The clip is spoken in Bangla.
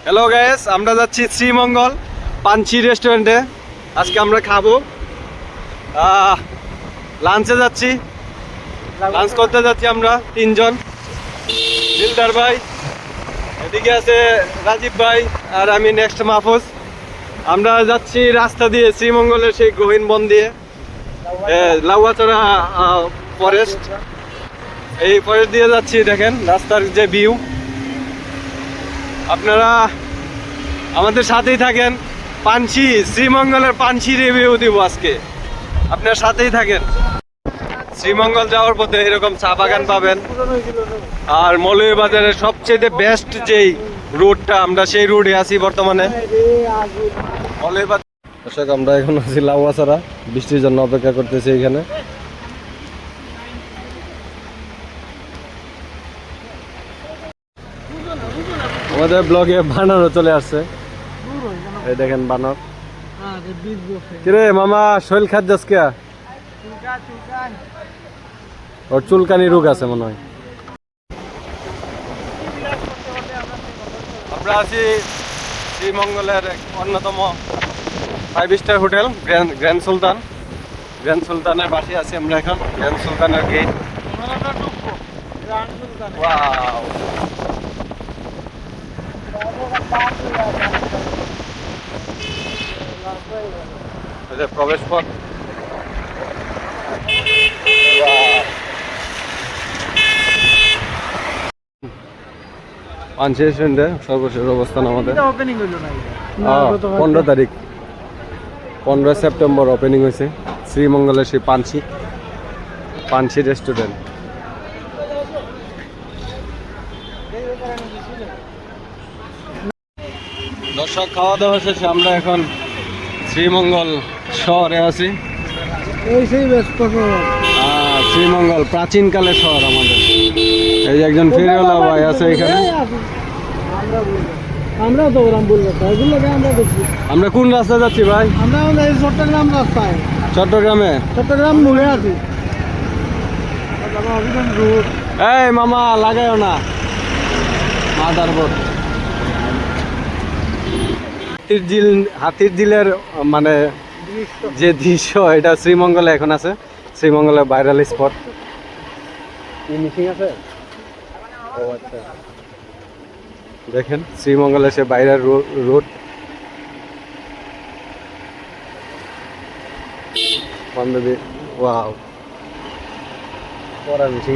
হ্যালো গাইস, আমরা যাচ্ছি শ্রীমঙ্গল পাঞ্চি রেস্টুরেন্টে। আজকে আমরা খাবো, লাঞ্চে যাচ্ছি। লাঞ্চ করতে যাচ্ছি আমরা তিনজন, দিলদার ভাই, এদিকে আছে রাজীব ভাই, আর আমি নেক্সট মাহফুজ। আমরা যাচ্ছি রাস্তা দিয়ে শ্রীমঙ্গলের সেই গহীন বন দিয়ে, লাউয়াচড়া ফরেস্ট। এই ফরেস্ট দিয়ে যাচ্ছি, দেখেন রাস্তার যে ভিউ। আপনারা আমাদের সাথেই থাকেন। পাঞ্চি, শ্রীমঙ্গলের পাঞ্চি রিভিউ দিব আজকে, আপনার সাথেই থাকেন। শ্রীমঙ্গল যাওয়ার পথে এরকম চা বাগান পাবেন, আর মৌলভীবাজারের সবচেয়ে বেস্ট যেই রুটটা, আমরা সেই রুটে আছি বর্তমানে। দর্শক, আমরা এখন আছি লাউয়াছড়া, বৃষ্টির জন্য অপেক্ষা করতেছি এখানে। আমাদের ব্লগে বানরও চলে আসছে, এই দেখেন বানর। কিরে মামা, শৈল খাত যাস কে? ওর চুলকানি রোগ আছে মনে হয়। আমরা আছি শ্রীমঙ্গলের এক অন্যতম 5 স্টার হোটেল গ্র্যান্ড সুলতান। গ্র্যান্ড সুলতানের পাশে আছি আমরা এখন, গ্র্যান্ড সুলতানের গেট। ওয়াও, প্রবেশ পথ। পাঞ্চি রেস্টুরেন্টে সর্বশেষ অবস্থান আমাদের। 15 তারিখ, 15 সেপ্টেম্বর ওপেনিং হয়েছে শ্রীমঙ্গলের সেই পাঞ্চি রেস্টুরেন্ট। দর্শক, খাওয়া দাওয়া শেষে আমরা এখন শ্রীমঙ্গল শহরে আছি। শ্রীমঙ্গল প্রাচীনকালের শহর আমাদের। এই যে একজন ফেরিওয়ালা ভাই আছে এখানে। আমরা কোন রাস্তা যাচ্ছি ভাই? চট্টগ্রাম রাস্তায়, চট্টগ্রাম মোড়ে আছি। এই মামা, লাগাইও না মাদার বোর্ড। হাতির ঝিলের মানে যে দৃশ্য, এটা শ্রীমঙ্গলে এখন আছে। শ্রীমঙ্গলের ভাইরাল স্পট। মিসিং আছে। ও আচ্ছা, দেখেন শ্রীমঙ্গলের সে ভাইরাল রোড। ওয়াও, পরা মিসিং।